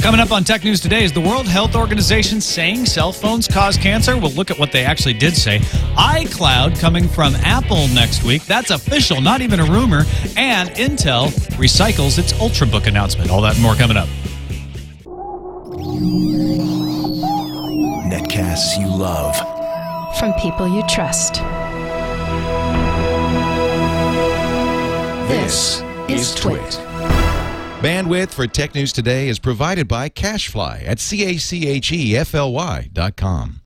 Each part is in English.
Coming up on Tech News Today, is the World Health Organization saying cell phones cause cancer? We'll look at what they actually did say. iCloud coming from Apple next week. That's official, not even a rumor. And Intel recycles its Ultrabook announcement. All that and more coming up. Netcasts you love. From people you trust. This is TWiT. Bandwidth for Tech News Today is provided by Cachefly at CACHEFLY.com.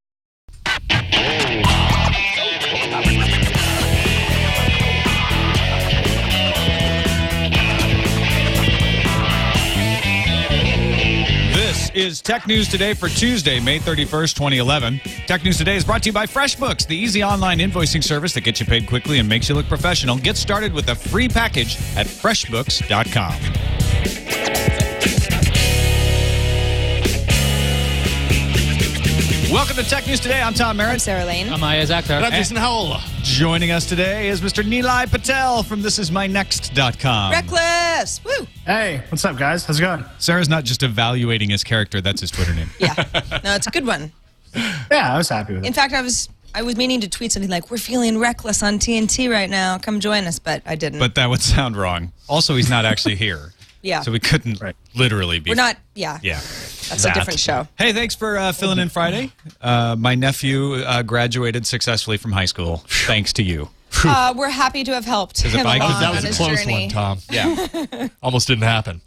This is Tech News Today for Tuesday, May 31st, 2011. Tech News Today is brought to you by FreshBooks, the easy online invoicing service that gets you paid quickly and makes you look professional. Get started with a free package at FreshBooks.com. Welcome to Tech News Today. I'm Tom Merritt. I'm Sarah Lane. I'm Iyaz, Akhtar. And I'm Jason Howell. Joining us today is Mr. Nilay Patel from thisismynext.com. Reckless! Woo! Hey, what's up, guys? How's it going? Sarah's not just evaluating his character, that's his Twitter name. Yeah. No, it's a good one. Yeah, I was happy with it. In fact, I was meaning to tweet something like, we're feeling reckless on TNT right now. Come join us, but I didn't. But that would sound wrong. Also, he's not actually here. Yeah. So we couldn't literally be. We're not, yeah. Yeah. That's a different show. Hey, thanks for filling in Friday. My nephew graduated successfully from high school, thanks to you. We're happy to have helped him if I along could- That was on a his close journey. one, Tom. Yeah. Almost didn't happen.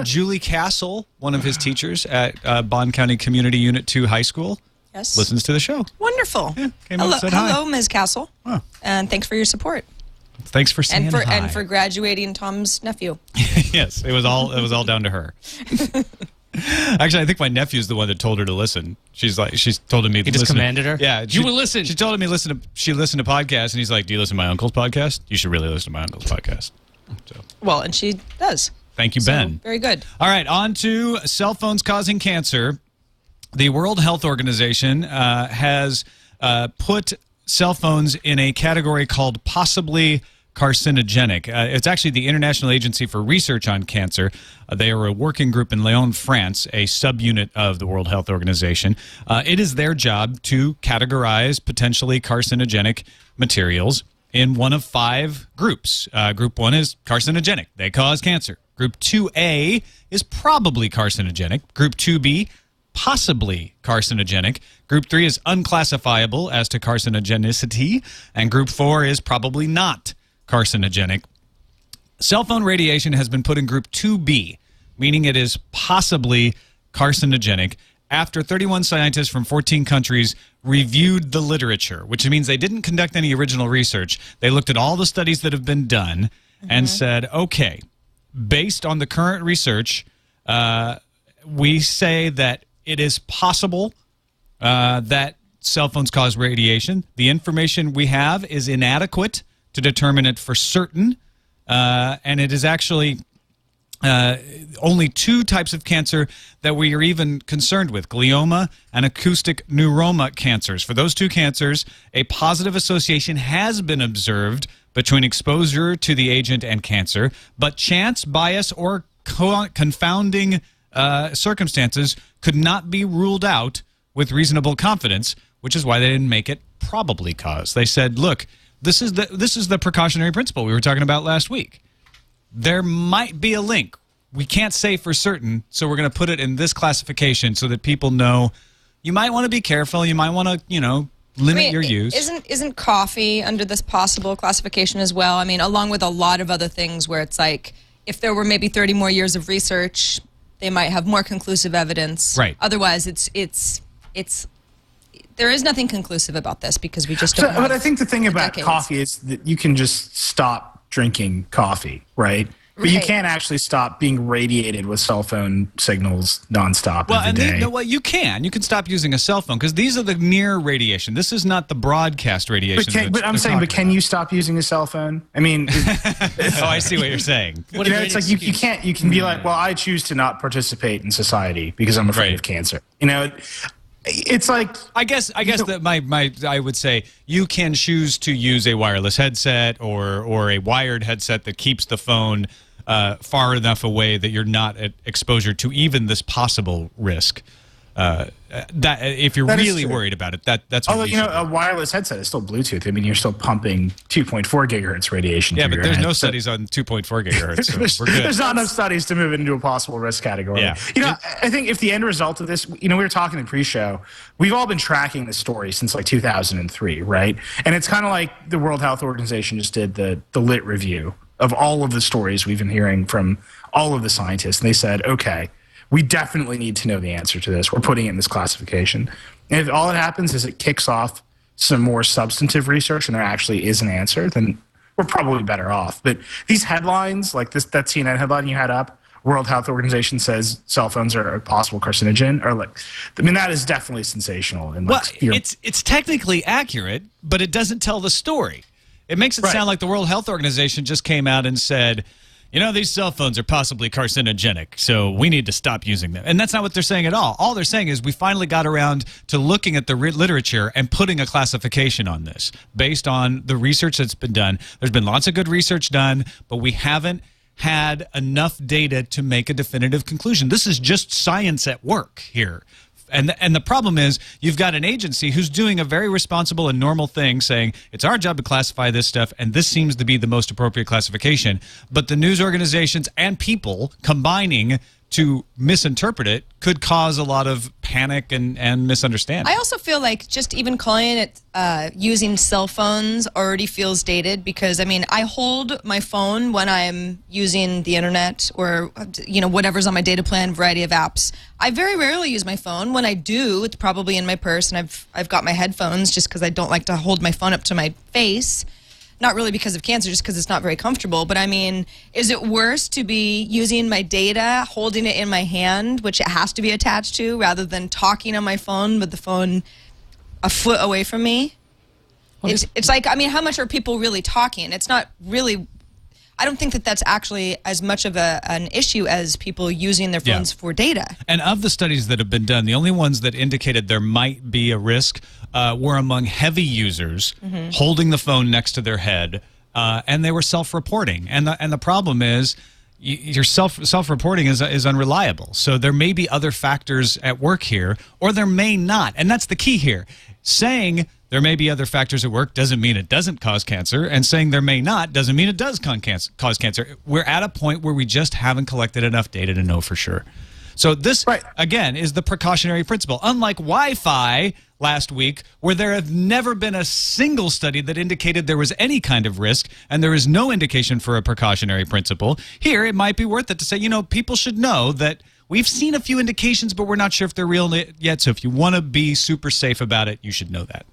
Julie Castle, one of his teachers at Bond County Community Unit 2 High School, Yes. listens to the show. Wonderful. Yeah, came up and said hi. Hello, Ms. Castle. Oh. And thanks for your support. Thanks for saying hi. And for graduating Tom's nephew. Yes, it was all down to her. Actually, I think my nephew's the one that told her to listen. She's told me. He just commanded her? Yeah, You will listen. She told me she listened to podcasts, and he's like, "Do you listen to my uncle's podcast? You should really listen to my uncle's podcast." So, Well, and she does. thank you, Ben. Very good. All right, on to cell phones causing cancer. The World Health Organization has put cell phones in a category called possibly carcinogenic. It's actually the International Agency for Research on Cancer. They are a working group in Lyon, France, a subunit of the World Health Organization. It is their job to categorize potentially carcinogenic materials in one of 5 groups. Group 1 is carcinogenic. They cause cancer. Group 2A is probably carcinogenic. Group 2B, possibly carcinogenic. Group 3 is unclassifiable as to carcinogenicity. And Group 4 is probably not carcinogenic. Cell phone radiation has been put in Group 2B, meaning it is possibly carcinogenic, after 31 scientists from 14 countries reviewed the literature, which means they didn't conduct any original research. They looked at all the studies that have been done and said, okay, based on the current research, we say that it is possible that cell phones cause radiation. The information we have is inadequate to determine it for certain, and it is actually only 2 types of cancer that we are even concerned with, glioma and acoustic neuroma cancers. For those 2 cancers, a positive association has been observed between exposure to the agent and cancer, but chance, bias, or confounding circumstances could not be ruled out with reasonable confidence, which is why they didn't make it probably cause. They said, look, this is the precautionary principle we were talking about last week. There might be a link. We can't say for certain, so we're going to put it in this classification so that people know you might want to be careful. You might want to, limit your use. Isn't coffee under this possible classification as well? I mean, along with a lot of other things where it's like, if there were maybe 30 more years of research, they might have more conclusive evidence. Right. Otherwise, there is nothing conclusive about this because we just don't. But I think the thing about decades. coffee is that you can just stop drinking coffee, right? But you Right. can't actually stop being radiated with cell phone signals nonstop every day. You can stop using a cell phone because these are the near radiation. This is not the broadcast radiation. But I'm saying, but can you stop using a cell phone? I mean, Oh, I see what you're saying. it's like you can't. You can be like, well, I choose to not participate in society because I'm afraid Right. of cancer. It's like I guess that I would say you can choose to use a wireless headset or a wired headset that keeps the phone far enough away that you're not at exposure to even this possible risk. That if you're really worried about it, that's what although a wireless headset is still Bluetooth. I mean, you're still pumping 2.4 gigahertz radiation. Yeah, through but your there's head. no studies on 2.4 gigahertz. So we're good. There's not enough studies to move it into a possible risk category. Yeah. I think if the end result of this, we were talking in pre-show, we've all been tracking this story since like 2003, right? And it's kind of like the World Health Organization just did the lit review of all of the stories we've been hearing from all of the scientists, and they said, okay, we definitely need to know the answer to this. We're putting it in this classification. And if all that happens is it kicks off some more substantive research and there actually is an answer, then we're probably better off. But these headlines, like that CNN headline you had up, World Health Organization says cell phones are a possible carcinogen, or that is definitely sensational. And it's technically accurate, but it doesn't tell the story. It makes it sound like the World Health Organization just came out and said, these cell phones are possibly carcinogenic, so we need to stop using them. And that's not what they're saying at all. All they're saying is we finally got around to looking at the literature and putting a classification on this based on the research that's been done. There's been lots of good research done, but we haven't had enough data to make a definitive conclusion. This is just science at work here. And the problem is you've got an agency who's doing a very responsible and normal thing saying it's our job to classify this stuff and this seems to be the most appropriate classification. But the news organizations and people combining to misinterpret it could cause a lot of panic and misunderstanding. I also feel like just even calling it using cell phones already feels dated because, I hold my phone when I'm using the internet or, whatever's on my data plan, variety of apps. I very rarely use my phone. When I do, it's probably in my purse, and I've got my headphones just because I don't like to hold my phone up to my face. Not really because of cancer, just because it's not very comfortable. But is it worse to be using my data, holding it in my hand, which it has to be attached to, rather than talking on my phone with the phone a foot away from me? It's like, how much are people really talking? It's not really, I don't think that that's actually as much of an issue as people using their phones for data. And of the studies that have been done, the only ones that indicated there might be a risk were among heavy users holding the phone next to their head, and they were self-reporting. And the problem is your self-reporting is unreliable. So there may be other factors at work here, or there may not. And that's the key here. Saying there may be other factors at work doesn't mean it doesn't cause cancer, and saying there may not doesn't mean it does cause cancer. We're at a point where we just haven't collected enough data to know for sure. So this, again, is the precautionary principle. Unlike Wi-Fi last week, where there have never been a single study that indicated there was any kind of risk, and there is no indication for a precautionary principle, here it might be worth it to say, people should know that we've seen a few indications, but we're not sure if they're real yet. So if you want to be super safe about it, you should know that.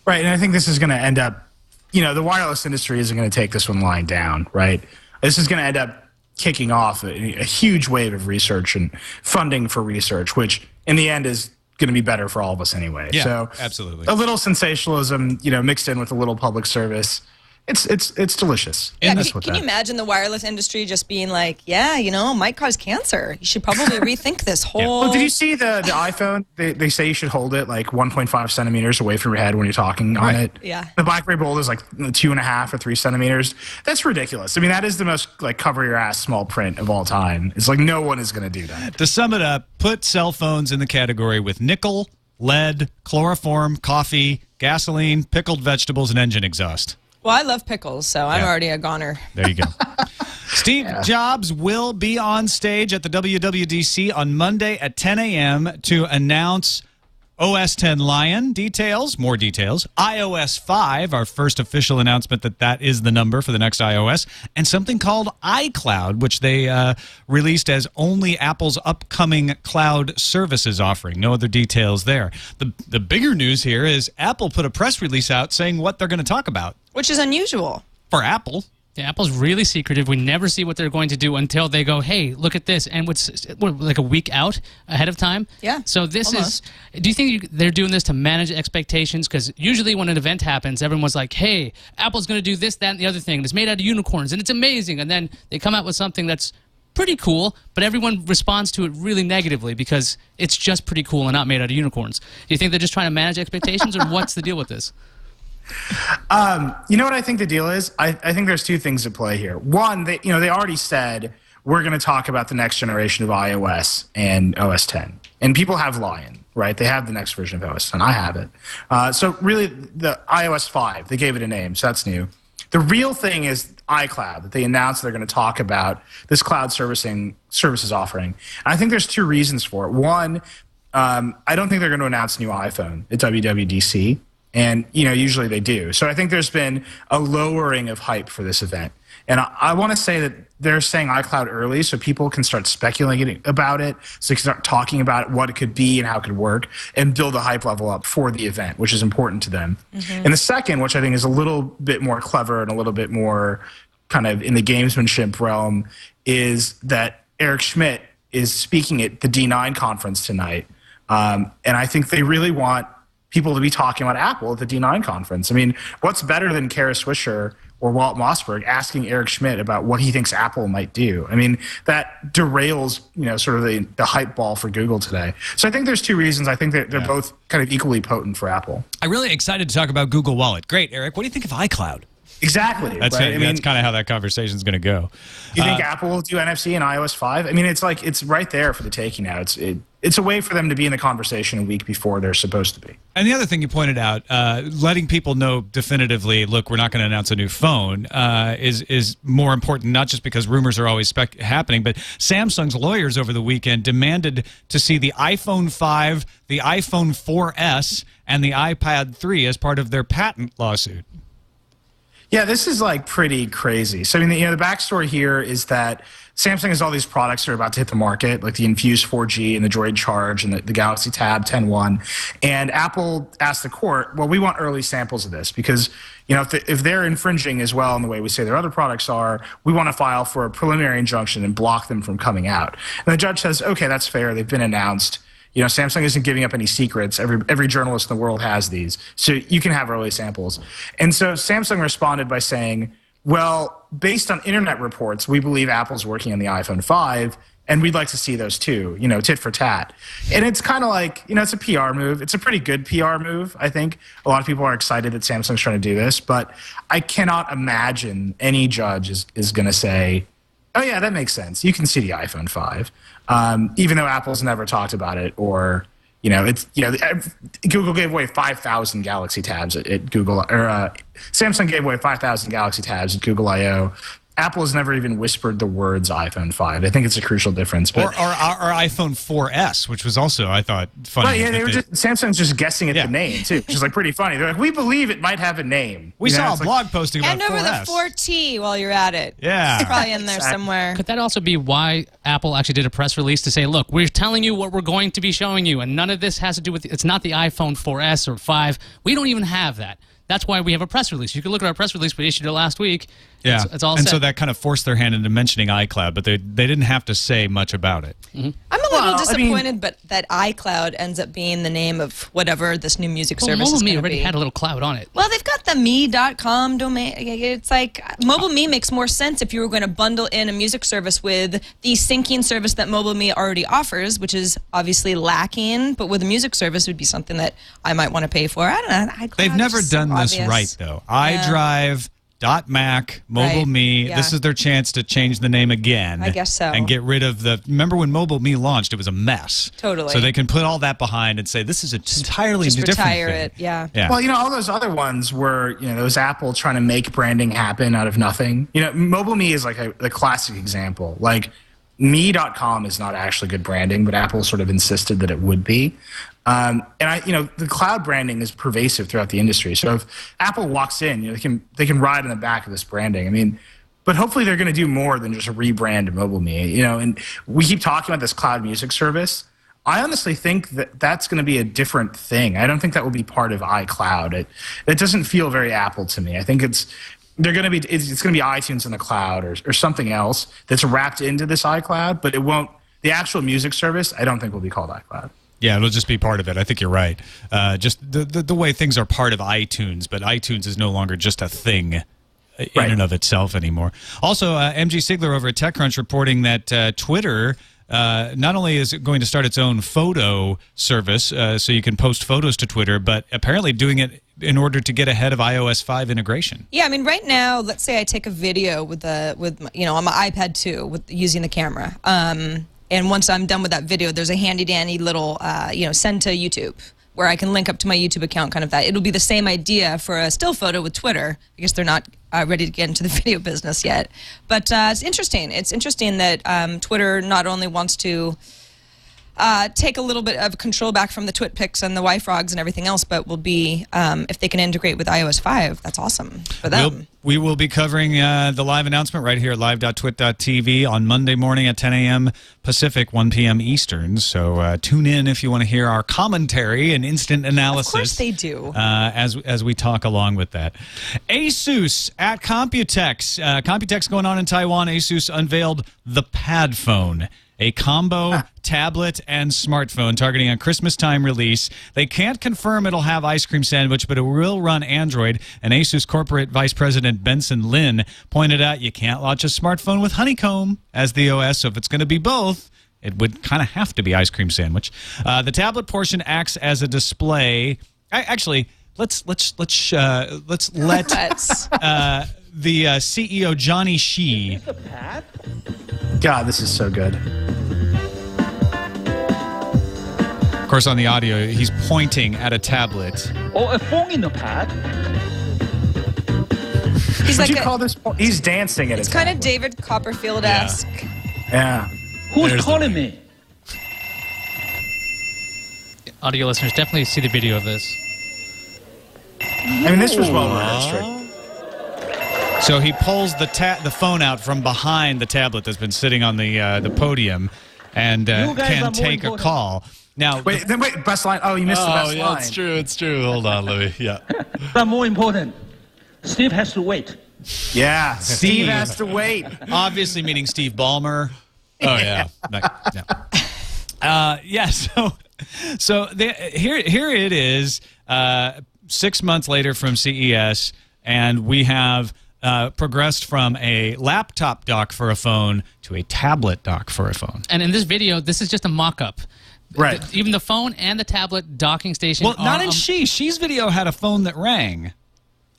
Right, and I think this is going to end up, the wireless industry isn't going to take this one lying down, right? This is going to end up kicking off a huge wave of research and funding for research, which in the end is going to be better for all of us anyway. Yeah, so absolutely. A little sensationalism, mixed in with a little public service. It's delicious. Yeah, can you imagine the wireless industry just being like, might cause cancer. You should probably rethink this whole... Well, did you see the iPhone? They say you should hold it like 1.5 centimeters away from your head when you're talking on it. Yeah. The BlackBerry Bold is like 2.5 or 3 centimeters. That's ridiculous. That is the most cover your ass small print of all time. It's like no one is going to do that. To sum it up, put cell phones in the category with nickel, lead, chloroform, coffee, gasoline, pickled vegetables, and engine exhaust. Well, I love pickles, so I'm already a goner. There you go. Steve Jobs will be on stage at the WWDC on Monday at 10 a.m. to announce OS X Lion details, more details, iOS 5, our first official announcement that is the number for the next iOS, and something called iCloud, which they released as only Apple's upcoming cloud services offering. No other details there. The bigger news here is Apple put a press release out saying what they're going to talk about. Which is unusual. For Apple. Yeah, Apple's really secretive. We never see what they're going to do until they go, hey, look at this. And like a week out ahead of time? Yeah. So this is, do you think they're doing this to manage expectations? Because usually when an event happens, everyone's like, hey, Apple's going to do this, that, and the other thing. And it's made out of unicorns, and it's amazing. And then they come out with something that's pretty cool, but everyone responds to it really negatively because it's just pretty cool and not made out of unicorns. Do you think they're just trying to manage expectations, or what's the deal with this? You know what I think the deal is? I think there's two things at play here. One, they already said we're going to talk about the next generation of iOS and OS 10. And people have Lion, right? They have the next version of OS 10. I have it. So really, the iOS 5, they gave it a name, so that's new. The real thing is iCloud, that they announced they're going to talk about this cloud services offering. And I think there's two reasons for it. One, I don't think they're going to announce a new iPhone at WWDC. And, usually they do. So I think there's been a lowering of hype for this event. And I want to say that they're saying iCloud early so people can start speculating about it, so they can start talking about what it could be and how it could work, and build a hype level up for the event, which is important to them. Mm-hmm. And the second, which I think is a little bit more clever and a little bit more kind of in the gamesmanship realm, is that Eric Schmidt is speaking at the D9 conference tonight. And I think they really want people to be talking about Apple at the D9 conference. I mean, what's better than Kara Swisher or Walt Mossberg asking Eric Schmidt about what he thinks Apple might do? I mean, that derails, sort of the hype ball for Google today. So I think there's two reasons. I think that they're both kind of equally potent for Apple. I'm really excited to talk about Google Wallet. Great, Eric. What do you think of iCloud? Exactly. That's right? That's kind of how that conversation is going to go. Do you think Apple will do NFC in iOS 5? I mean, it's right there for the taking now. It's a way for them to be in the conversation a week before they're supposed to be. And the other thing you pointed out, letting people know definitively, look, we're not going to announce a new phone, is more important, not just because rumors are always happening, but Samsung's lawyers over the weekend demanded to see the iPhone 5, the iPhone 4S, and the iPad 3 as part of their patent lawsuit. Yeah, this is like pretty crazy. So, I mean, the backstory here is that Samsung has all these products that are about to hit the market, like the Infuse 4G and the Droid Charge and the Galaxy Tab 10.1. And Apple asked the court, well, we want early samples of this because, if they're infringing as well in the way we say their other products are, we want to file for a preliminary injunction and block them from coming out. And the judge says, okay, that's fair. They've been announced. Samsung isn't giving up any secrets. Every journalist in the world has these. So you can have early samples. And so Samsung responded by saying, well, based on internet reports, we believe Apple's working on the iPhone 5, and we'd like to see those too, tit for tat. And it's kind of like, it's a PR move. It's a pretty good PR move, I think. A lot of people are excited that Samsung's trying to do this, but I cannot imagine any judge is going to say, oh, yeah, that makes sense. You can see the iPhone 5, even though Apple's never talked about it, or Google gave away 5,000 Galaxy Tabs at Google, or Samsung gave away 5,000 Galaxy Tabs at Google I/O. Apple has never even whispered the words iPhone 5. I think it's a crucial difference. But, or iPhone 4S, which was also, I thought, funny. Well, yeah, Samsung's just guessing at the name, too, which is like pretty funny. They're like, we believe it might have a name. We saw a blog posting about 4S. And over the 4T while you're at it. Yeah. It's probably in there somewhere. Could that also be why Apple actually did a press release to say, look, we're telling you what we're going to be showing you, and none of this has to do with, it's not the iPhone 4S or 5. We don't even have that. That's why we have a press release. You can look at our press release. We issued it last week. Yeah, it's all and set. so that kind of forced their hand into mentioning iCloud, but they didn't have to say much about it. Mm-hmm. I'm a little disappointed, but that iCloud ends up being the name of whatever this new music service is going to be. MobileMe already had a little cloud on it. Well, they've got the me.com domain. It's like MobileMe makes more sense if you were going to bundle in a music service with the syncing service that MobileMe already offers, which is obviously lacking, but with a music service would be something that I might want to pay for. I don't know. iCloud They've never done this obvious. right, though. iDrive, .Mac, MobileMe. Yeah. This is their chance to change the name again. I guess so. And get rid of the. Remember when MobileMe launched? It was a mess. Totally. So they can put all that behind and say this is an entirely Just different retire thing. it. Yeah. Well, all those other ones were, those Apple trying to make branding happen out of nothing. MobileMe is like the classic example. Like, me.com is not actually good branding, but Apple sort of insisted that it would be. And the cloud branding is pervasive throughout the industry. So if Apple walks in, they can ride on the back of this branding. I mean, but hopefully they're going to do more than just rebrand MobileMe. And we keep talking about this cloud music service. I honestly think that that's going to be a different thing. I don't think that will be part of iCloud. It doesn't feel very Apple to me. I think it's going to be iTunes in the cloud or something else that's wrapped into this iCloud, but it won't. The actual music service, I don't think will be called iCloud. Yeah, it'll just be part of it. I think you're right. Just the way things are part of iTunes, but iTunes is no longer just a thing in and of itself anymore. Also, MG Sigler over at TechCrunch reporting that Twitter not only is it going to start its own photo service, so you can post photos to Twitter, but apparently doing it in order to get ahead of iOS 5 integration. Yeah, I mean, right now, let's say I take a video with on my iPad 2 using the camera. And once I'm done with that video, there's a handy dandy little, send to YouTube, where I can link up to my YouTube account, kind of that. It'll be the same idea for a still photo with Twitter. I guess they're not ready to get into the video business yet. But it's interesting. It's interesting that Twitter not only wants to take a little bit of control back from the TWiT pics and the Y-Frogs and everything else, but will be, if they can integrate with iOS 5, that's awesome for them. We will be covering the live announcement right here at live.twit.tv on Monday morning at 10 a.m. Pacific, 1 p.m. Eastern. So tune in if you want to hear our commentary and instant analysis. Of course they do. As we talk along with that. Asus at Computex. Computex going on in Taiwan. Asus unveiled the Pad phone, a combo tablet and smartphone targeting a Christmas time release. They can't confirm it'll have ice cream sandwich, but it will run Android. And Asus corporate vice president Benson Lin pointed out you can't launch a smartphone with Honeycomb as the OS, so if it's going to be both, it would kind of have to be ice cream sandwich. The tablet portion acts as a display. Let's let the CEO Johnny Shi. God, this is so good. Of course, on the audio, he's pointing at a tablet. Or a phone in the pad. He's dancing at it. It's kind of David Copperfield-esque. Yeah. Who's calling me? Audio listeners, definitely see the video of this. I mean, this was well rehearsed. So he pulls the phone out from behind the tablet that's been sitting on the podium and can take a call. Now, wait, best line. Oh, you missed the best line. It's true. It's true. Hold on, Louis. Yeah. But more important, Steve has to wait. Yeah, Steve has to wait. Obviously meaning Steve Ballmer. Oh, yeah. So here it is, 6 months later from CES, and we have progressed from a laptop dock for a phone to a tablet dock for a phone. And in this video, this is just a mock-up. Right. Even the phone and the tablet docking station. Well, not in She's video had a phone that rang.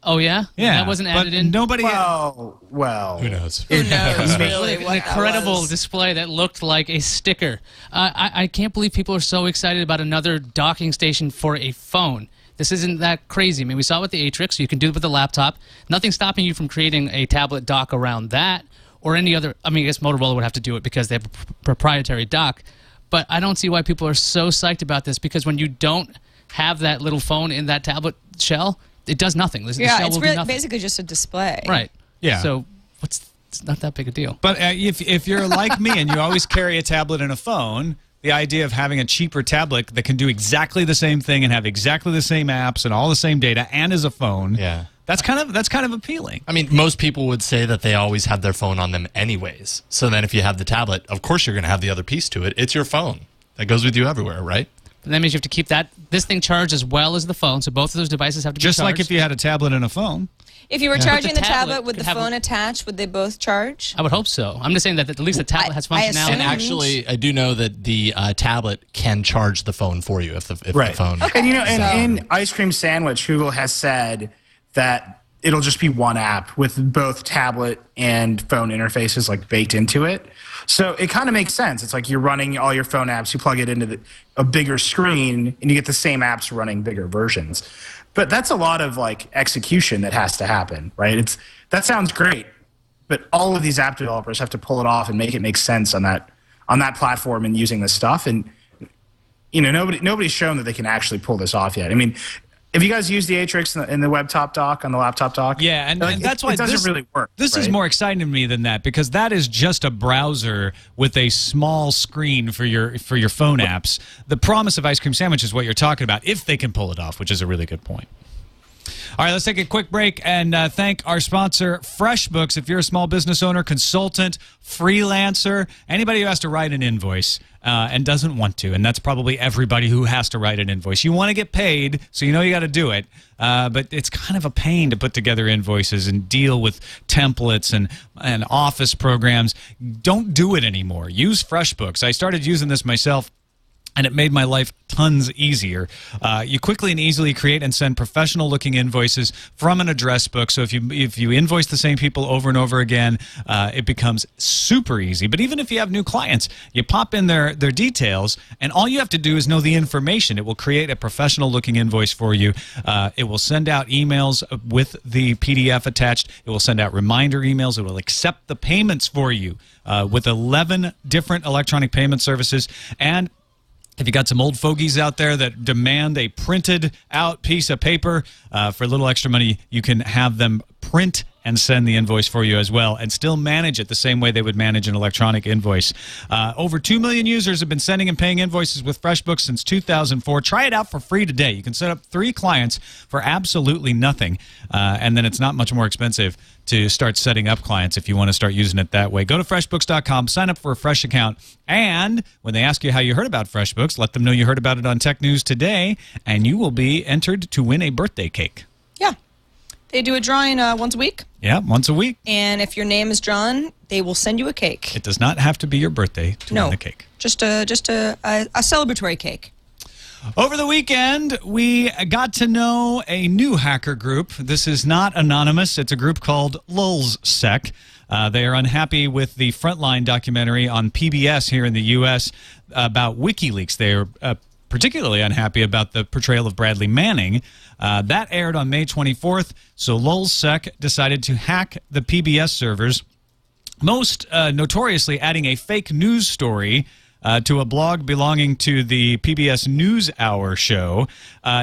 Oh, yeah? Yeah. That wasn't added in? Nobody. Well. Who knows? Who knows, really, An what that incredible was. display that looked like a sticker. I can't believe people are so excited about another docking station for a phone. This isn't that crazy. I mean, we saw it with the Atrix. You can do it with the laptop. Nothing's stopping you from creating a tablet dock around that or any other. I mean, I guess Motorola would have to do it because they have a proprietary dock. But I don't see why people are so psyched about this, because when you don't have that little phone in that tablet shell, it does nothing. The shell it's will really do nothing. basically just a display. Right. Yeah. So it's not that big a deal. But if you're like me and you always carry a tablet and a phone, the idea of having a cheaper tablet that can do exactly the same thing and have exactly the same apps and all the same data and as a phone, Yeah. that's kind of appealing. I mean, most people would say that they always have their phone on them anyways. So then if you have the tablet, of course you're going to have the other piece to it. It's your phone. That goes with you everywhere, right? And that means you have to keep this thing charged as well as the phone. So both of those devices have to be Just charged. like if you had a tablet and a phone. If you were charging But the tablet with could the have phone attached, would they both charge? I would hope so. I'm just saying that at least the tablet has I functionality. assume- And actually, I do know that the tablet can charge the phone for you if the phone. And in Ice Cream Sandwich, Google has said that it'll just be one app with both tablet and phone interfaces like baked into it. So it kind of makes sense. It's like you're running all your phone apps, you plug it into a bigger screen, and you get the same apps running bigger versions. But that's a lot of like execution that has to happen, right? That sounds great, but all of these app developers have to pull it off and make it make sense on that platform and using this stuff. And nobody's shown that they can actually pull this off yet. I mean, have you guys used the Atrix in the web top dock on the laptop dock? Yeah, and that's why it doesn't really work. This is more exciting to me than that, because that is just a browser with a small screen for your phone apps. The promise of Ice Cream Sandwich is what you're talking about, if they can pull it off, which is a really good point. All right, let's take a quick break and thank our sponsor, FreshBooks. If you're a small business owner, consultant, freelancer, anybody who has to write an invoice and doesn't want to, and that's probably everybody who has to write an invoice. You want to get paid, so you know you got to do it, but it's kind of a pain to put together invoices and deal with templates and office programs. Don't do it anymore. Use FreshBooks. I started using this myself, and it made my life tons easier. You quickly and easily create and send professional-looking invoices from an address book. So if you invoice the same people over and over again, it becomes super easy. But even if you have new clients, you pop in their details, and all you have to do is know the information. It will create a professional-looking invoice for you. It will send out emails with the PDF attached. It will send out reminder emails. It will accept the payments for you with 11 different electronic payment services. And if you got some old fogies out there that demand a printed out piece of paper, for a little extra money, you can have them print and send the invoice for you as well and still manage it the same way they would manage an electronic invoice. Over 2 million users have been sending and paying invoices with FreshBooks since 2004. Try it out for free today. You can set up 3 clients for absolutely nothing, and then it's not much more expensive to start setting up clients if you want to start using it that way. Go to FreshBooks.com, sign up for a fresh account, and when they ask you how you heard about FreshBooks, let them know you heard about it on Tech News Today, and you will be entered to win a birthday cake. Yeah. They do a drawing once a week. Yeah, once a week. And if your name is drawn, they will send you a cake. It does not have to be your birthday to win the cake. Just a celebratory cake. Over the weekend, we got to know a new hacker group. This is not anonymous. It's a group called LulzSec. They are unhappy with the Frontline documentary on PBS here in the U.S. about WikiLeaks. They are particularly unhappy about the portrayal of Bradley Manning. That aired on May 24th, so LulzSec decided to hack the PBS servers, most notoriously adding a fake news story to a blog belonging to the PBS NewsHour show,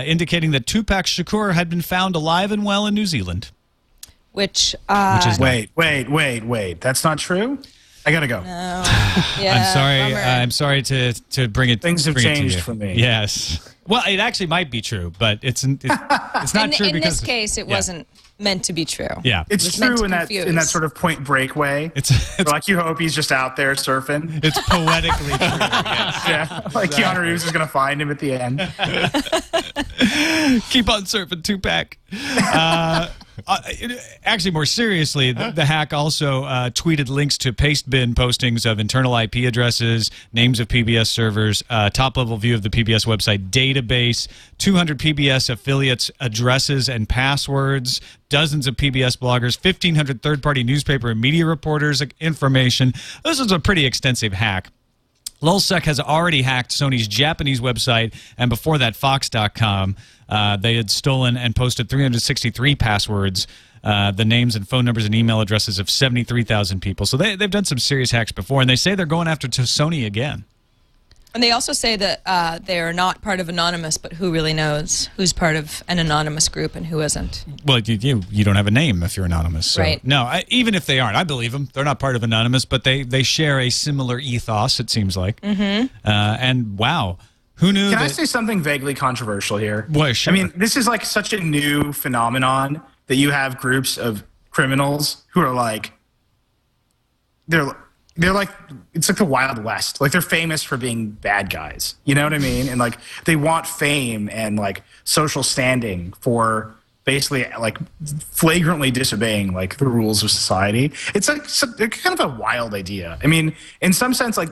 indicating that Tupac Shakur had been found alive and well in New Zealand. Which is wait. That's not true? I gotta go. No. Yeah, I'm sorry to bring it. Things have bring it to changed you. for me. Yes. Well, it actually might be true, but it's not true in because this case, it wasn't meant to be true. Yeah, it's true in that sort of Point Break way. It's like you hope he's just out there surfing. It's poetically true. Yes. Yeah, like Keanu Reeves is gonna find him at the end. Keep on surfing, Tupac. Actually, more seriously, the hack also tweeted links to pastebin postings of internal IP addresses, names of PBS servers, top-level view of the PBS website database, 200 PBS affiliates' addresses and passwords, dozens of PBS bloggers, 1,500 third-party newspaper and media reporters' information. This is a pretty extensive hack. LulzSec has already hacked Sony's Japanese website, and before that, Fox.com. They had stolen and posted 363 passwords, the names and phone numbers and email addresses of 73,000 people. So they've done some serious hacks before, and they say they're going after Sony again. And they also say that they are not part of Anonymous, but who really knows who's part of an anonymous group and who isn't? Well, you don't have a name if you're anonymous. So. Right. No, even if they aren't, I believe them. They're not part of Anonymous, but they share a similar ethos, it seems like. Mm-hmm. And wow, who knew Can I say something vaguely controversial here? Well, sure. I mean, this is like such a new phenomenon that you have groups of criminals who are like, they're like, it's like the Wild West. Like, they're famous for being bad guys. You know what I mean? And like, they want fame and like social standing for basically like flagrantly disobeying like the rules of society. It's like kind of a wild idea. I mean, in some sense, like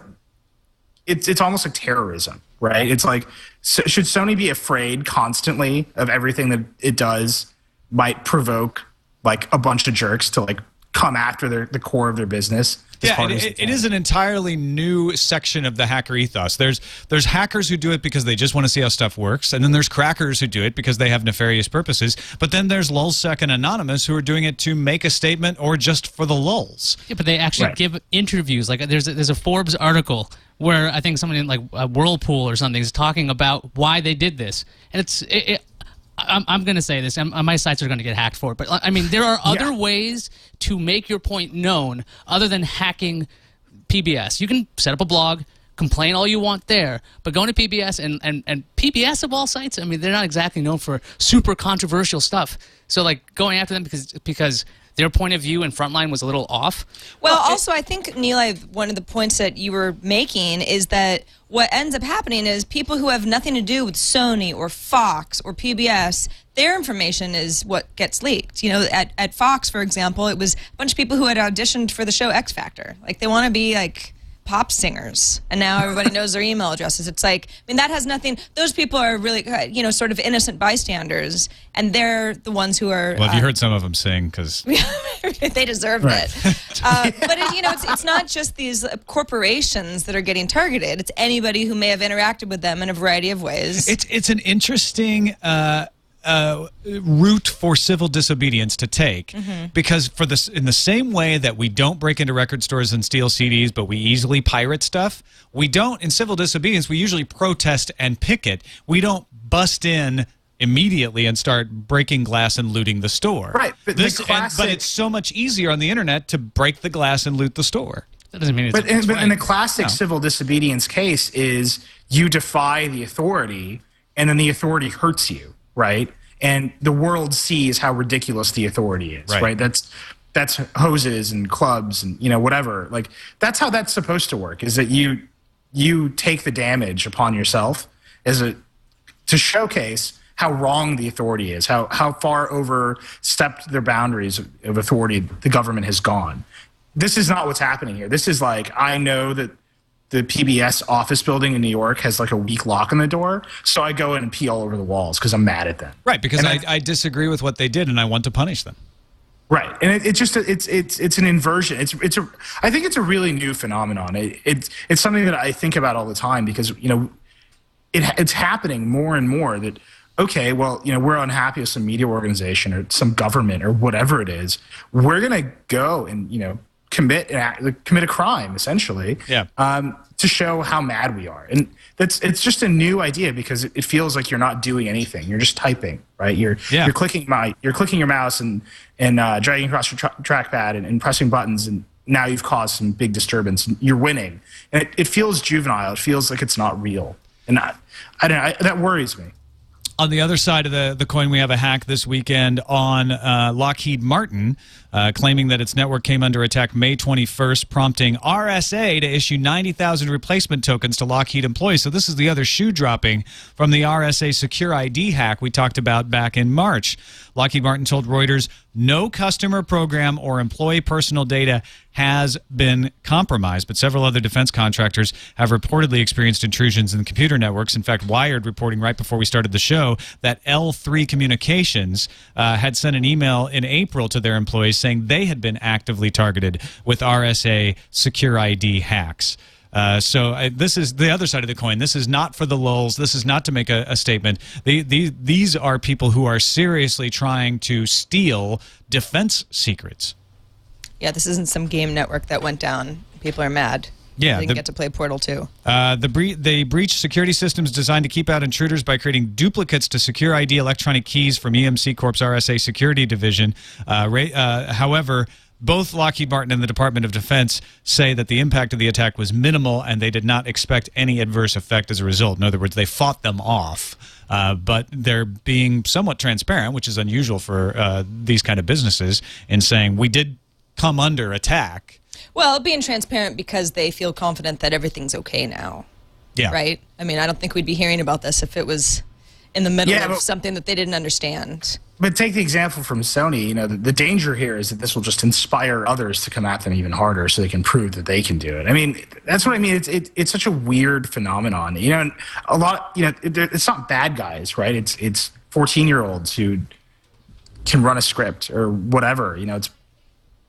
it's almost like terrorism, right? It's like, should Sony be afraid constantly of everything that it does might provoke like a bunch of jerks to like come after the core of their business? Yeah, it is an entirely new section of the hacker ethos. There's hackers who do it because they just want to see how stuff works, and then there's crackers who do it because they have nefarious purposes. But then there's LulzSec and Anonymous who are doing it to make a statement or just for the lulz. Yeah, but they actually give interviews. Like there's a Forbes article where I think someone in like Whirlpool or something is talking about why they did this, and I'm going to say this, and my sites are going to get hacked for it, but I mean, there are other ways to make your point known other than hacking PBS. You can set up a blog, complain all you want there, but going to PBS and PBS of all sites, I mean, they're not exactly known for super controversial stuff. So like going after them because their point of view and frontline was a little off. Well, also, I think, Neil, one of the points that you were making is that what ends up happening is people who have nothing to do with Sony or Fox or PBS, their information is what gets leaked. You know, at Fox, for example, it was a bunch of people who had auditioned for the show X Factor. Like, they want to be, like, pop singers, and now everybody knows their email addresses. It's like, I mean, that has nothing, those people are really, you know, sort of innocent bystanders, and they're the ones who are... Well, have you heard some of them sing? Because they deserve it. But, you know, it's not just these corporations that are getting targeted. It's anybody who may have interacted with them in a variety of ways. It's an interesting... route for civil disobedience to take, because in the same way that we don't break into record stores and steal CDs, but we easily pirate stuff, we don't, in civil disobedience, we usually protest and picket. We don't bust in immediately and start breaking glass and looting the store. Right, but but it's so much easier on the internet to break the glass and loot the store. That doesn't mean it's But right. in the classic civil disobedience case is you defy the authority, and then the authority hurts you. Right, and the world sees how ridiculous the authority is. Right, that's hoses and clubs and, you know, whatever. Like, that's how that's supposed to work. Is that you take the damage upon yourself to showcase how wrong the authority is, how far overstepped their boundaries of authority the government has gone. This is not what's happening here. This is like, I know that the PBS office building in New York has like a weak lock on the door, so I go in and pee all over the walls because I'm mad at them. Right, because I disagree with what they did and I want to punish them. Right, and it's an inversion. I think it's a really new phenomenon. It's something that I think about all the time because, you know, it's happening more and more that, okay, well, you know, we're unhappy with some media organization or some government or whatever it is. We're gonna go and, you know, commit a crime, essentially, to show how mad we are. And it's just a new idea because it feels like you're not doing anything. You're just typing, right? You're clicking your mouse and dragging across your trackpad and pressing buttons, and now you've caused some big disturbance. You're winning, and it feels juvenile. It feels like it's not real, and I don't know. That worries me. On the other side of the coin, we have a hack this weekend on Lockheed Martin, claiming that its network came under attack May 21st, prompting RSA to issue 90,000 replacement tokens to Lockheed employees. So this is the other shoe dropping from the RSA Secure ID hack we talked about back in March. Lockheed Martin told Reuters no customer program or employee personal data has been compromised, but several other defense contractors have reportedly experienced intrusions in computer networks. In fact, Wired reporting right before we started the show that L3 Communications had sent an email in April to their employees saying they had been actively targeted with RSA Secure ID hacks. So this is the other side of the coin. This is not for the lulz. This is not to make a statement. These are people who are seriously trying to steal defense secrets. Yeah, this isn't some game network that went down. People are mad. Yeah, they get to play Portal 2. They breached security systems designed to keep out intruders by creating duplicates to Secure ID electronic keys from EMC Corp's RSA Security Division. However, both Lockheed Martin and the Department of Defense say that the impact of the attack was minimal and they did not expect any adverse effect as a result. In other words, they fought them off. But they're being somewhat transparent, which is unusual for these kind of businesses, in saying we did come under attack. Well, being transparent because they feel confident that everything's okay now. Yeah. Right? I mean, I don't think we'd be hearing about this if it was in the middle of something that they didn't understand. But take the example from Sony. You know, the danger here is that this will just inspire others to come at them even harder so they can prove that they can do it. I mean, that's what I mean. It's such a weird phenomenon. You know, and a lot, you know, it's not bad guys, right? It's 14-year-olds who can run a script or whatever. You know, it's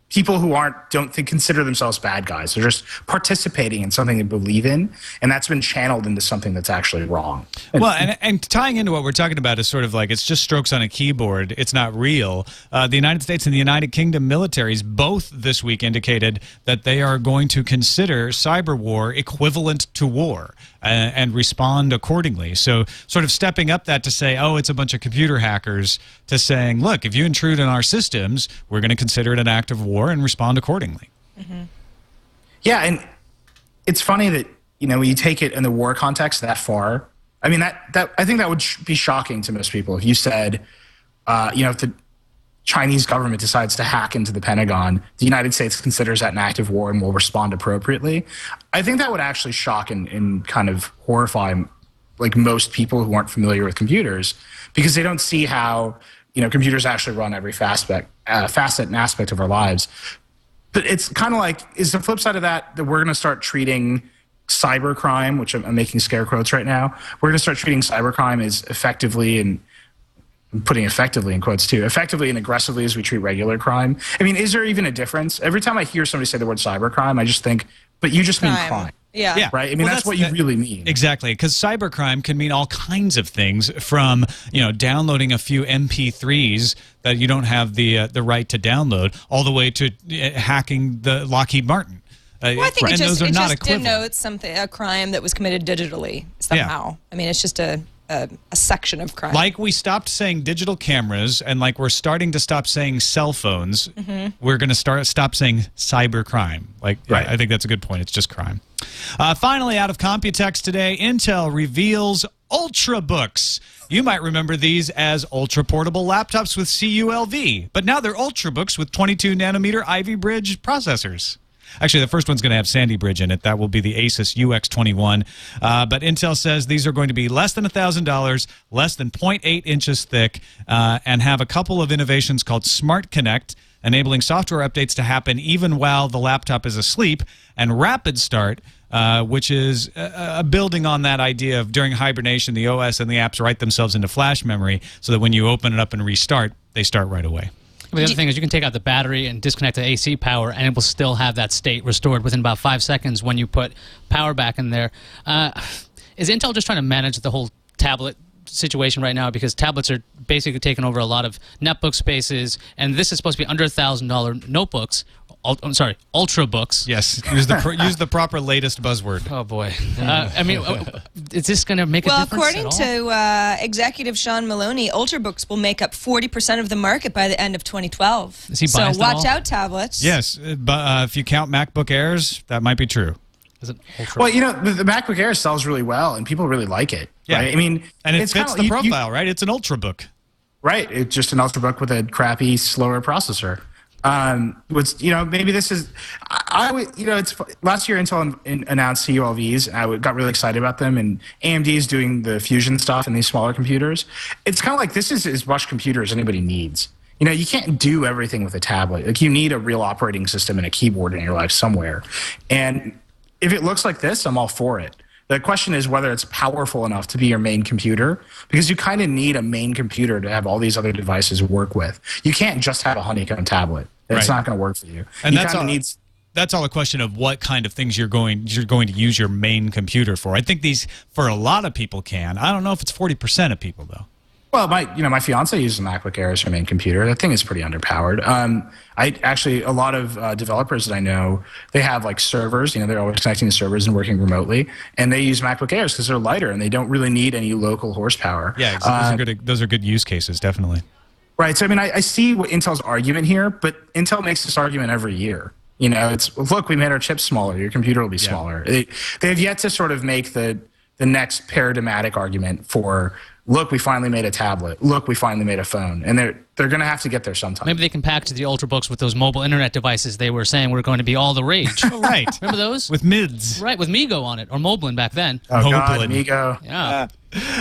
people who don't consider themselves bad guys. They're just participating in something they believe in, and that's been channeled into something that's actually wrong. Well, and tying into what we're talking about is sort of like it's just strokes on a keyboard. It's not real. The United States and the United Kingdom militaries both this week indicated that they are going to consider cyberwar equivalent to war and respond accordingly. So sort of stepping up that to say, oh, it's a bunch of computer hackers, to saying, look, if you intrude in our systems, we're going to consider it an act of war and respond accordingly. Mm-hmm. Yeah, and it's funny that, you know, when you take it in the war context that far, I mean, that I think that would be shocking to most people if you said, you know, Chinese government decides to hack into the Pentagon, the United States considers that an act of war and will respond appropriately. I think that would actually shock and kind of horrify like most people who aren't familiar with computers, because they don't see how computers actually run every facet and aspect of our lives. But it's kind of like, is the flip side of that we're going to start treating cybercrime, which I'm making scare quotes right now, we're going to start treating cybercrime as effectively, and I'm putting effectively in quotes too, effectively and aggressively as we treat regular crime. I mean, is there even a difference? Every time I hear somebody say the word cybercrime, I just think, but you just mean crime. Yeah. Right? I mean, that's what you really mean. Exactly, because cybercrime can mean all kinds of things, from downloading a few MP3s that you don't have the right to download, all the way to hacking the Lockheed Martin. Well, I think and those are not equivalent. denotes a crime that was committed digitally somehow. Yeah. I mean, it's just a section of crime. Like we stopped saying digital cameras, and like we're starting to stop saying cell phones, we're going to stop saying cybercrime. Right. I think that's a good point. It's just crime. Finally, out of Computex today, Intel reveals Ultrabooks. You might remember these as ultra-portable laptops with CULV, but now they're Ultrabooks with 22-nanometer Ivy Bridge processors. Actually, the first one's going to have Sandy Bridge in it. That will be the Asus UX21. But Intel says these are going to be less than $1,000, less than 0.8 inches thick, and have a couple of innovations called Smart Connect, enabling software updates to happen even while the laptop is asleep, and Rapid Start, which is building on that idea of during hibernation, the OS and the apps write themselves into flash memory so that when you open it up and restart, they start right away. But the other thing is you can take out the battery and disconnect the AC power, and it will still have that state restored within about 5 seconds when you put power back in there. Is Intel just trying to manage the whole tablet situation right now, because tablets are basically taking over a lot of netbook spaces, and this is supposed to be under $1,000 notebooks. I'm sorry, Ultrabooks. Yes, use the proper latest buzzword. Oh boy, I mean, is this going to make a difference? Well, according to executive Sean Maloney, Ultrabooks will make up 40% of the market by the end of 2012. Is he biased so at all? watch out, tablets. Yes, but if you count MacBook Airs, that might be true. Is it well, the MacBook Air sells really well, and people really like it. Yeah, right? I mean, and it fits the profile, right? It's an Ultrabook. Right, it's just an Ultrabook with a crappy, slower processor. Maybe this is, it's last year Intel announced CULVs, and I got really excited about them, and AMD is doing the Fusion stuff in these smaller computers. It's kind of like this is as much computer as anybody needs. You can't do everything with a tablet. Like, you need a real operating system and a keyboard in your life somewhere. And if it looks like this, I'm all for it. The question is whether it's powerful enough to be your main computer, because you kind of need a main computer to have all these other devices work with. You can't just have a honeycomb tablet. It's not going to work for you. And that's all a question of what kind of things you're going to use your main computer for. I think these, for a lot of people, can. I don't know if it's 40% of people, though. Well, my fiance uses a MacBook Air as her main computer. That thing is pretty underpowered. A lot of developers that I know, they have like servers. They're always connecting to servers and working remotely, and they use MacBook Airs because they're lighter and they don't really need any local horsepower. Yeah, those are good use cases, definitely. Right. So I see what Intel's argument here, but Intel makes this argument every year. It's, look, we made our chips smaller. Your computer will be smaller. They have yet to sort of make the next paradigmatic argument for, look, we finally made a tablet. Look, we finally made a phone. And they're going to have to get there sometime. Maybe they can package the Ultrabooks with those mobile internet devices they were saying were going to be all the rage. Oh, right. Remember those? With MIDS. Right, with Migo on it, or Moblin back then. Oh, God, Migo. Yeah.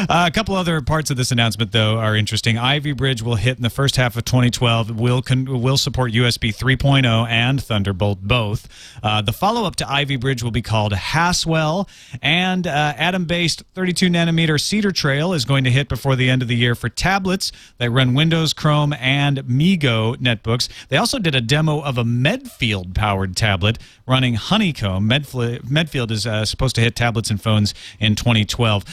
A couple other parts of this announcement, though, are interesting. Ivy Bridge will hit in the first half of 2012. Will support USB 3.0 and Thunderbolt both. The follow-up to Ivy Bridge will be called Haswell, and Atom-based 32-nanometer Cedar Trail is going to hit before the end of the year for tablets that run Windows, Chrome, and MeeGo netbooks. They also did a demo of a Medfield-powered tablet running Honeycomb. Medfield is supposed to hit tablets and phones in 2012.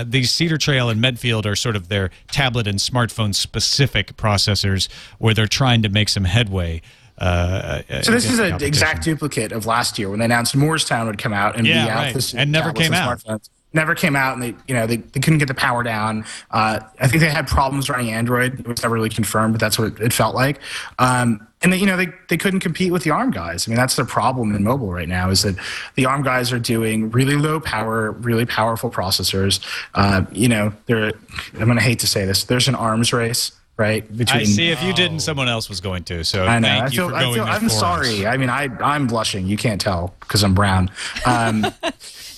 These Cedar Trail and Medfield are sort of their tablet and smartphone specific processors where they're trying to make some headway. So this is an exact duplicate of last year when they announced Moorestown would come out and be out. This and never came out. Never came out, and they couldn't get the power down. I think they had problems running Android. It was never really confirmed, but that's what it felt like. And they couldn't compete with the ARM guys. I mean, that's the problem in mobile right now, is that the ARM guys are doing really low power, really powerful processors. I'm going to hate to say this. There's an arms race right? I see. If you didn't, someone else was going to. So I know. thank you for going I'm before sorry. us. I mean, I'm blushing. You can't tell because I'm brown. No,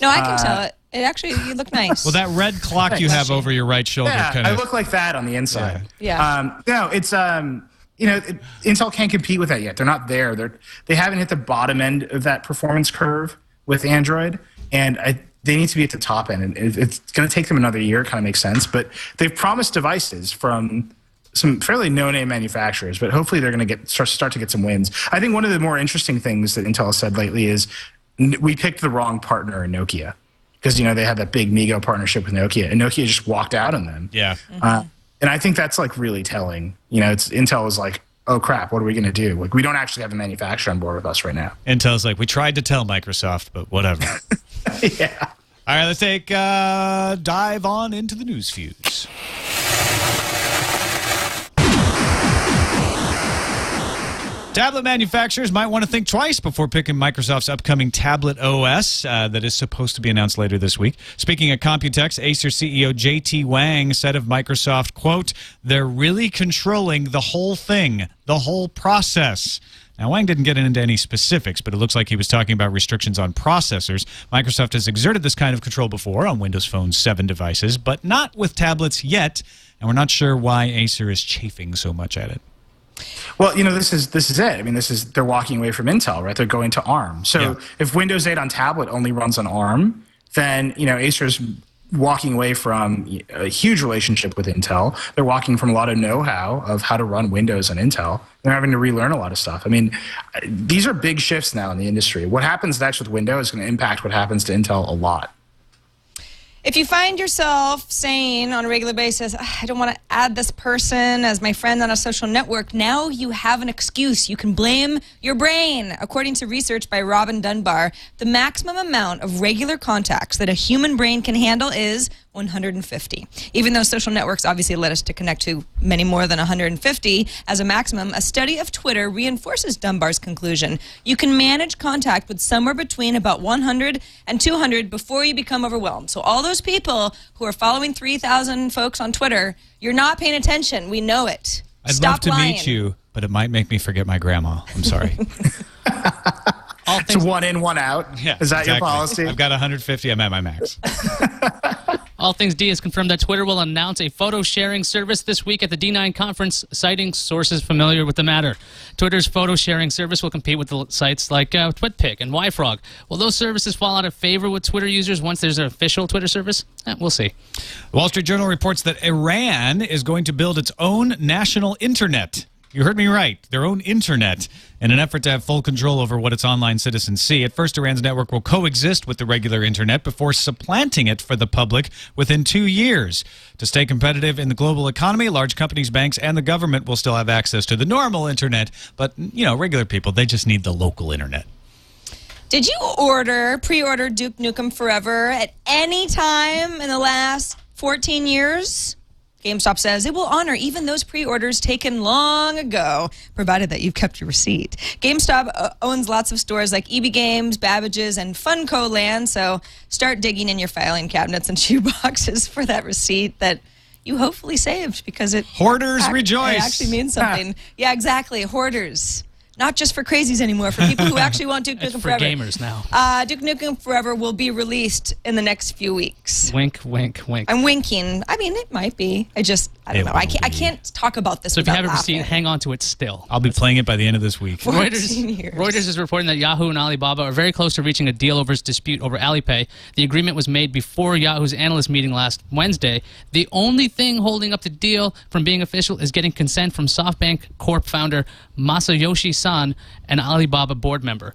I can tell it. It actually, you look nice. Well, that red clock you have over your right shoulder Yeah, kind of. I look like that on the inside. Yeah. No, it's Intel can't compete with that yet. They're not there. They haven't hit the bottom end of that performance curve with Android, and they need to be at the top end. And it's going to take them another year. It kind of makes sense, but they've promised devices from some fairly no-name manufacturers, but hopefully they're going to start to get some wins. I think one of the more interesting things that Intel has said lately is we picked the wrong partner in Nokia. Because, they had that big MeeGo partnership with Nokia, and Nokia just walked out on them. Yeah. And I think that's, really telling. Intel is like, oh, crap, what are we going to do? Like, we don't actually have a manufacturer on board with us right now. Intel's like, we tried to tell Microsoft, but whatever. Yeah. All right, let's take a dive on into the news fuse. Tablet manufacturers might want to think twice before picking Microsoft's upcoming tablet OS that is supposed to be announced later this week. Speaking at Computex, Acer CEO JT Wang said of Microsoft, quote, "They're really controlling the whole thing, the whole process." Now, Wang didn't get into any specifics, but it looks like he was talking about restrictions on processors. Microsoft has exerted this kind of control before on Windows Phone 7 devices, but not with tablets yet, and we're not sure why Acer is chafing so much at it. Well, this is it. I mean, they're walking away from Intel, right? They're going to ARM. So if Windows 8 on tablet only runs on ARM, then Acer's walking away from a huge relationship with Intel. They're walking from a lot of know-how of how to run Windows on Intel. They're having to relearn a lot of stuff. I mean, these are big shifts now in the industry. What happens next with Windows is going to impact what happens to Intel a lot. If you find yourself saying on a regular basis, I don't want to add this person as my friend on a social network, now you have an excuse. You can blame your brain. According to research by Robin Dunbar, the maximum amount of regular contacts that a human brain can handle is 150. Even though social networks obviously let us to connect to many more than 150 as a maximum, a study of Twitter reinforces Dunbar's conclusion. You can manage contact with somewhere between about 100 and 200 before you become overwhelmed. So all those people who are following 3,000 folks on Twitter, you're not paying attention. We know it. I'd Stop love to lying. meet you, but it might make me forget my grandma. I'm sorry. It's one in, one out. Yeah, is that exactly. your policy? I've got 150. I'm at my max. All Things D has confirmed that Twitter will announce a photo sharing service this week at the D9 conference, citing sources familiar with the matter. Twitter's photo sharing service will compete with the sites like TwitPic and YFrog. Will those services fall out of favor with Twitter users once there's an official Twitter service? We'll see. The Wall Street Journal reports that Iran is going to build its own national internet. You heard me right. Their own internet in an effort to have full control over what its online citizens see. At first, Iran's network will coexist with the regular internet before supplanting it for the public within 2 years. To stay competitive in the global economy, large companies, banks, and the government will still have access to the normal internet. But, regular people, they just need the local internet. Did you pre-order Duke Nukem Forever at any time in the last 14 years? GameStop says it will honor even those pre-orders taken long ago, provided that you've kept your receipt. GameStop owns lots of stores like EB Games, Babbage's, and Funko Land, so start digging in your filing cabinets and shoe boxes for that receipt that you hopefully saved because it... Hoarders rejoice! It actually means something. Yeah, exactly. Hoarders. Not just for crazies anymore, for people who actually want Duke Nukem Forever. For gamers now. Duke Nukem Forever will be released in the next few weeks. Wink, wink, wink. I'm winking. I mean, it might be. I don't know. I can't talk about this So if you without have a receipt, laughing. hang on to it still. I'll be playing it by the end of this week. 14 years. Reuters is reporting that Yahoo and Alibaba are very close to reaching a deal over its dispute over Alipay. The agreement was made before Yahoo's analyst meeting last Wednesday. The only thing holding up the deal from being official is getting consent from SoftBank Corp founder Masayoshi Son, an Alibaba board member.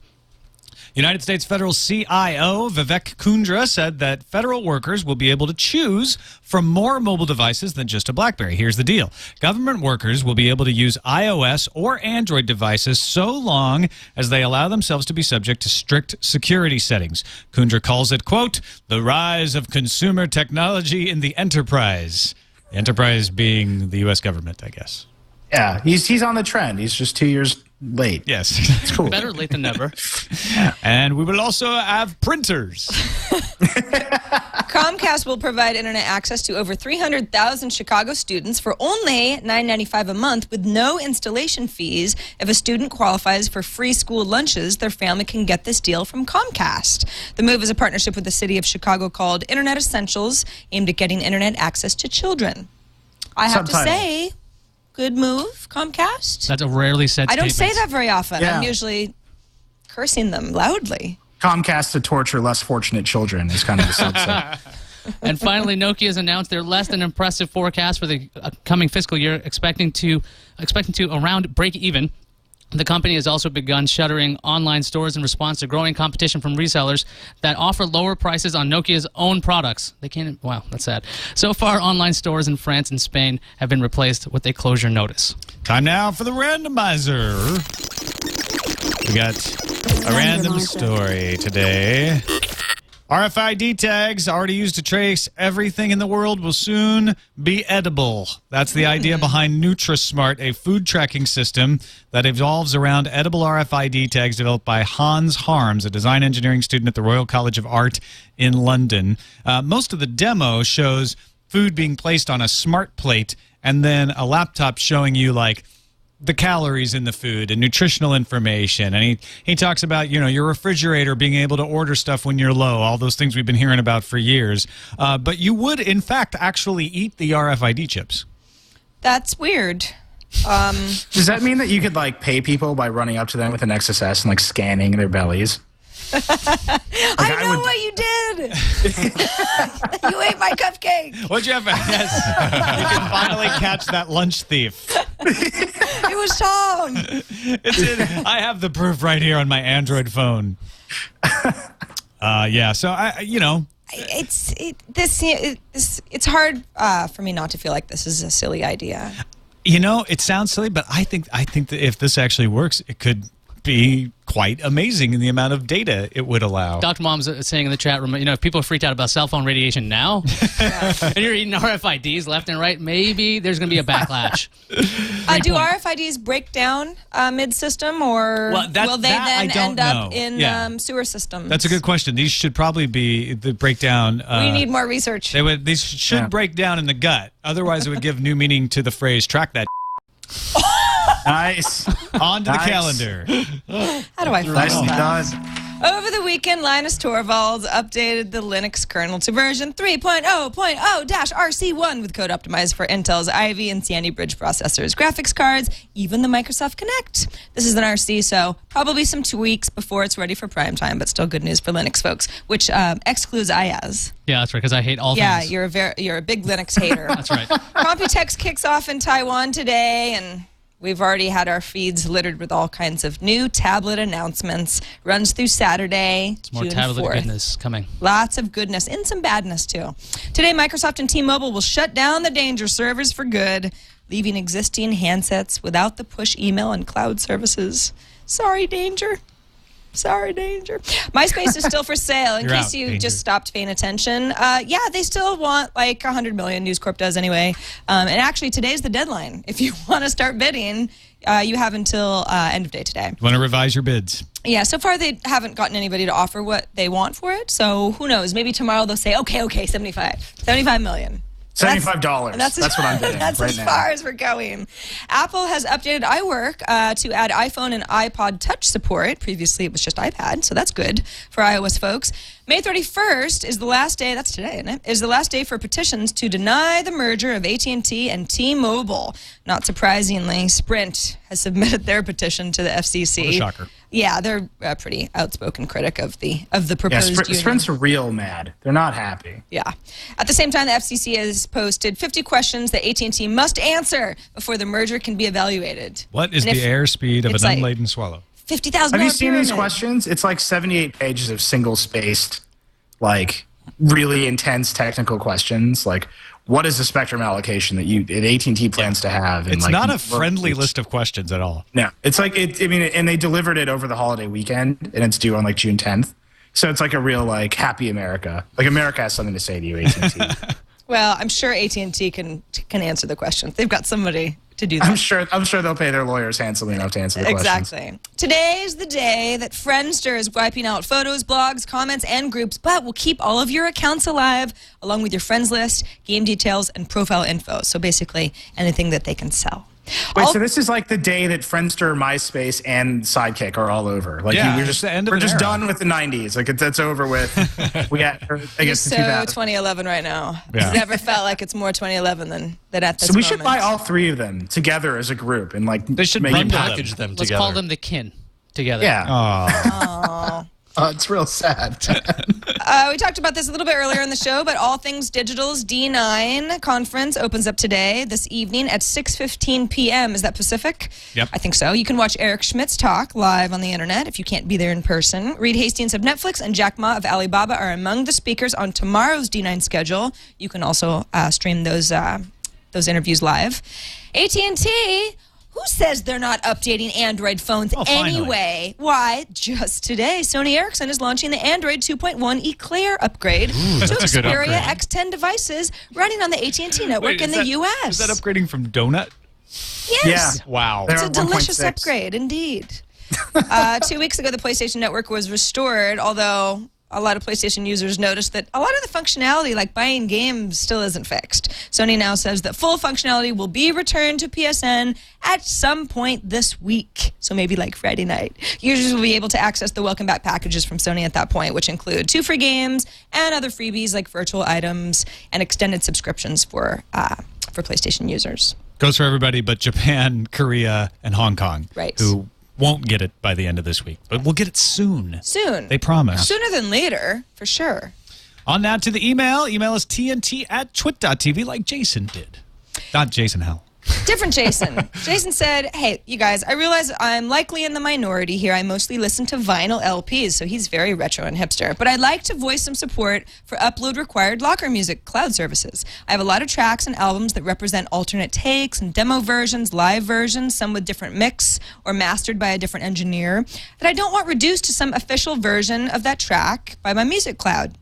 United States federal CIO Vivek Kundra said that federal workers will be able to choose from more mobile devices than just a BlackBerry. Here's the deal. Government workers will be able to use iOS or Android devices so long as they allow themselves to be subject to strict security settings. Kundra calls it, quote, the rise of consumer technology in the enterprise. The enterprise being the U.S. government, I guess. Yeah, he's on the trend. He's just 2 years late. Yes. It's cool. Better late than never. And we will also have printers. Comcast will provide internet access to over 300,000 Chicago students for only $9.95 a month with no installation fees. If a student qualifies for free school lunches, their family can get this deal from Comcast. The move is a partnership with the city of Chicago called Internet Essentials, aimed at getting internet access to children. I have to say, good move, Comcast. That's a rarely said I don't statement. say that very often. Yeah. I'm usually cursing them loudly. Comcast to torture less fortunate children is kind of the subset. And finally, Nokia has announced their less than impressive forecast for the coming fiscal year, expecting to around break even. The company has also begun shuttering online stores in response to growing competition from resellers that offer lower prices on Nokia's own products. They can't. Wow, that's sad. So far, online stores in France and Spain have been replaced with a closure notice. Time now for the randomizer. We got a random story today. RFID tags already used to trace everything in the world will soon be edible. That's the idea behind NutraSmart, a food tracking system that evolves around edible RFID tags developed by Hans Harms, a design engineering student at the Royal College of Art in London. Most of the demo shows food being placed on a smart plate and then a laptop showing you, like, the calories in the food and nutritional information. And he talks about, your refrigerator being able to order stuff when you're low, all those things we've been hearing about for years. But you would, in fact, actually eat the RFID chips. That's weird. Does that mean that you could, like, pay people by running up to them with an XSS and, like, scanning their bellies? I know what you did. You ate my cupcake. What'd you have? Yes. You can finally catch that lunch thief. It was Tom. I have the proof right here on my Android phone. Yeah. So it's hard for me not to feel like this is a silly idea. It sounds silly, but I think that if this actually works, it could be quite amazing in the amount of data it would allow. Dr. Mom's saying in the chat room, if people are freaked out about cell phone radiation now, and you're eating RFIDs left and right, maybe there's going to be a backlash. Do RFIDs break down mid-system, or will they then end up in sewer systems? That's a good question. These should probably be the breakdown. We need more research. These should break down in the gut. Otherwise, it would give new meaning to the phrase, track that. Nice. On to the calendar. How do I find Nicely that? done. Over the weekend, Linus Torvalds updated the Linux kernel to version 3.0.0-RC1 with code optimized for Intel's Ivy and Sandy Bridge processors, graphics cards, even the Microsoft Kinect. This is an RC, so probably some tweaks before it's ready for prime time, but still good news for Linux folks, which excludes Iyaz. Yeah, that's right, because I hate all Yeah, things. you're a big Linux hater. That's right. Computex kicks off in Taiwan today, and we've already had our feeds littered with all kinds of new tablet announcements. Runs through Saturday, It's more June tablet 4th. goodness coming. Lots of goodness and some badness, too. Today, Microsoft and T-Mobile will shut down the Danger servers for good, leaving existing handsets without the push email and cloud services. Sorry, Danger. Sorry, Danger. MySpace is still for sale. In case you just stopped paying attention, they still want like 100 million. News Corp does anyway. And actually, today's the deadline. If you want to start bidding, you have until end of day today. You want to revise your bids? Yeah, so far they haven't gotten anybody to offer what they want for it. So who knows? Maybe tomorrow they'll say, okay, 75 million. $75. That's what I'm bidding. That's right as now. far as we're going. Apple has updated iWork to add iPhone and iPod Touch support. Previously, it was just iPad, so that's good for iOS folks. May 31st is the last day, that's today, isn't it? Is the last day for petitions to deny the merger of AT&T and T-Mobile. Not surprisingly, Sprint has submitted their petition to the FCC. What a shocker. Yeah, they're a pretty outspoken critic of the proposed union. Sprint's real mad. They're not happy. Yeah. At the same time, the FCC has posted 50 questions that AT&T must answer before the merger can be evaluated. What is the airspeed of an unladen swallow? 50,000. Have you seen these questions? It's like 78 pages of single-spaced, like, really intense technical questions. Like, what is the spectrum allocation that AT&T plans to have? It's not a friendly list of questions at all. No. It's like, and they delivered it over the holiday weekend, and it's due on, like, June 10th. So it's like a real, like, happy America. Like, America has something to say to you, AT&T. Well, I'm sure AT&T can answer the questions. They've got somebody to do that. I'm sure they'll pay their lawyers handsomely enough to answer the questions. Exactly. Today is the day that Friendster is wiping out photos, blogs, comments, and groups, but will keep all of your accounts alive, along with your friends list, game details, and profile info. So basically, anything that they can sell. Wait, so this is like the day that Friendster, MySpace, and Sidekick are all over. Like Yeah, we're it's just the end of we're an just era. done with the '90s. Like that's over with. We got, I guess, So the 2000s. 2011 right now. Yeah. It's never felt like it's more 2011 than at this So we should moment. buy all three of them together as a group and like They should make bundle them. Package them Let's together. call them the kin together. Yeah. Aw. Oh, it's real sad. We talked about this a little bit earlier in the show, but All Things Digital's D9 conference opens up today, this evening at 6:15 p.m. Is that Pacific? Yep. I think so. You can watch Eric Schmidt's talk live on the internet if you can't be there in person. Reed Hastings of Netflix and Jack Ma of Alibaba are among the speakers on tomorrow's D9 schedule. You can also stream those interviews live. AT&T. Who says they're not updating Android phones finally. anyway? Why, just today, Sony Ericsson is launching the Android 2.1 Eclair upgrade to that's a good Xperia upgrade. X10 devices running on the AT&T network Wait, in is the that- U.S. Is that upgrading from Donut? Yes. Yeah. Wow. It's They're a delicious 1.6. upgrade, indeed. 2 weeks ago, the PlayStation Network was restored, although a lot of PlayStation users noticed that a lot of the functionality, like buying games, still isn't fixed. Sony now says that full functionality will be returned to PSN at some point this week. So maybe like Friday night. Users will be able to access the welcome back packages from Sony at that point, which include 2 free games and other freebies like virtual items and extended subscriptions for PlayStation users. Goes for everybody but Japan, Korea, and Hong Kong. Right. Who won't get it by the end of this week. But we'll get it soon. Soon. They promise. Sooner than later, for sure. On now to the email. Email is tnt@twit.tv like Jason did. Not Jason Howell. Different Jason. Jason said, hey, you guys, I realize I'm likely in the minority here. I mostly listen to vinyl LPs, so he's very retro and hipster. But I'd like to voice some support for upload-required Locker Music cloud services. I have a lot of tracks and albums that represent alternate takes and demo versions, live versions, some with different mix or mastered by a different engineer, that I don't want reduced to some official version of that track by my music cloud.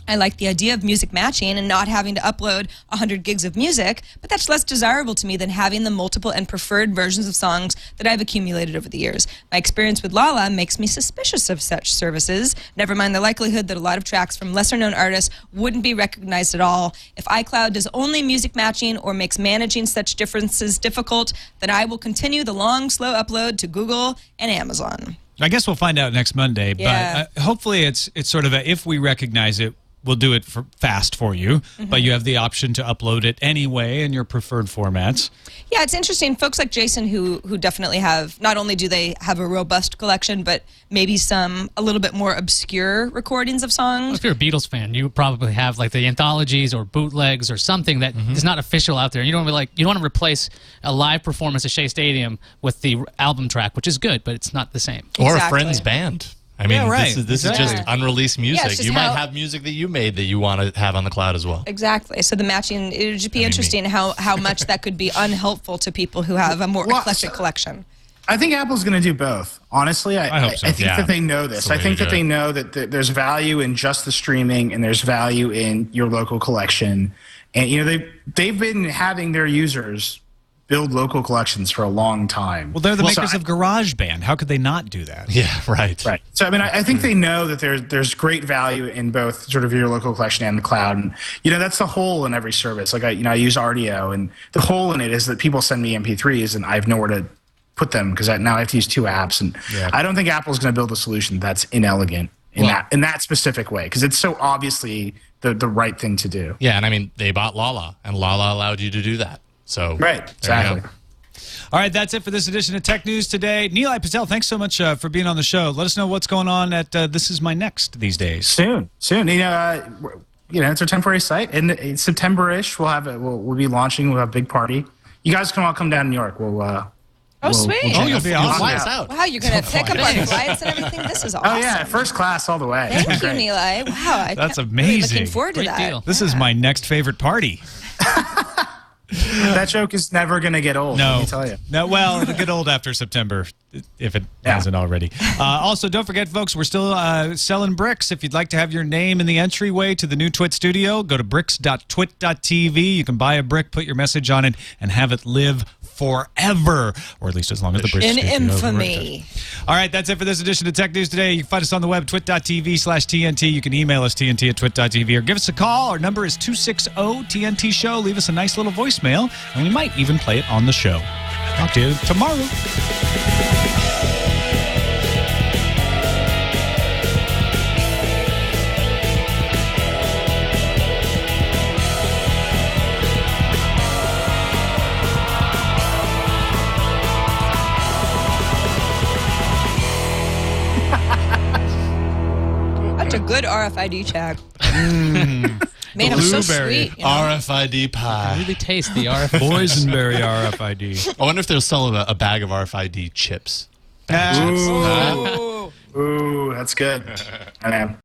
I like the idea of music matching and not having to upload 100 gigs of music, but that's less desirable to me than having the multiple and preferred versions of songs that I've accumulated over the years. My experience with Lala makes me suspicious of such services, never mind the likelihood that a lot of tracks from lesser-known artists wouldn't be recognized at all. If iCloud does only music matching or makes managing such differences difficult, then I will continue the long, slow upload to Google and Amazon. I guess we'll find out next Monday, Yeah. but hopefully it's sort of a, if we recognize it, we'll do it fast for you, but you have the option to upload it anyway in your preferred formats. Yeah, it's interesting. Folks like Jason who definitely have, not only do they have a robust collection, but maybe some a little bit more obscure recordings of songs. If you're a Beatles fan, you probably have like the anthologies or bootlegs or something that is not official out there. You don't really you don't want to replace a live performance at Shea Stadium with the album track, which is good, but it's not the same. Or Exactly. a friend's band. I mean, Yeah, right. this is just unreleased music. just You how- might have music that you made that you want to have on the cloud as well. Exactly. So the matching, it would just be interesting how much that could be unhelpful to people who have a more Well, eclectic collection. I think Apple's going to do both. Honestly, I hope so. I think Yeah. that they know That's this. the I way think to that do they it. know that there's value in just the streaming and there's value in your local collection. And you know they've been having their users build local collections for a long time. Well, they're the So makers of GarageBand. How could they not do that? Yeah, right. Right. So I mean, I think they know that there's great value in both sort of your local collection and the cloud, and you know that's the hole in every service. Like I use Rdio, and the hole in it is that people send me MP3s, and I have nowhere to put them because now I have to use 2 apps, and I don't think Apple's going to build a solution that's inelegant in that specific way because it's so obviously the right thing to do. Yeah, and I mean, they bought Lala, and Lala allowed you to do that. So Right. there you Exactly. go. All right, that's it for this edition of Tech News Today. Neil Patel, thanks so much for being on the show. Let us know what's going on at This Is My Next these days. Soon. You know, it's our temporary site, and in September-ish we'll be launching. We'll have a big party. You guys can all come down to New York. Sweet. Oh, you'll be awesome. Fly us out. Wow, you're going to pick up our flights and everything. This is awesome. Oh yeah, first class all the way. Thank you, Great. Neeli. Wow. That's Really amazing. looking forward to Great that. deal. This is my next favorite party. That joke is never going to get old. Let No, me tell you. no. Well, it'll get old after September. if it hasn't already. Also, don't forget, folks, we're still selling bricks. If you'd like to have your name in the entryway to the new TWiT studio, go to bricks.twit.tv. You can buy a brick, put your message on it, and have it live forever, or at least as long as the bricks In studio infamy. All right, that's it for this edition of Tech News Today. You can find us on the web, twit.tv/TNT. You can email us, TNT@twit.tv, or give us a call. Our number is 260-TNT-SHOW. Leave us a nice little voicemail, and we might even play it on the show. Talk to you tomorrow. That's a good RFID check. Man, it was so Blueberry. sweet. You know? RFID pie. Really taste the RFID. Boysenberry RFID. I wonder if they'll sell a bag of RFID chips. Ooh, that's good. I know.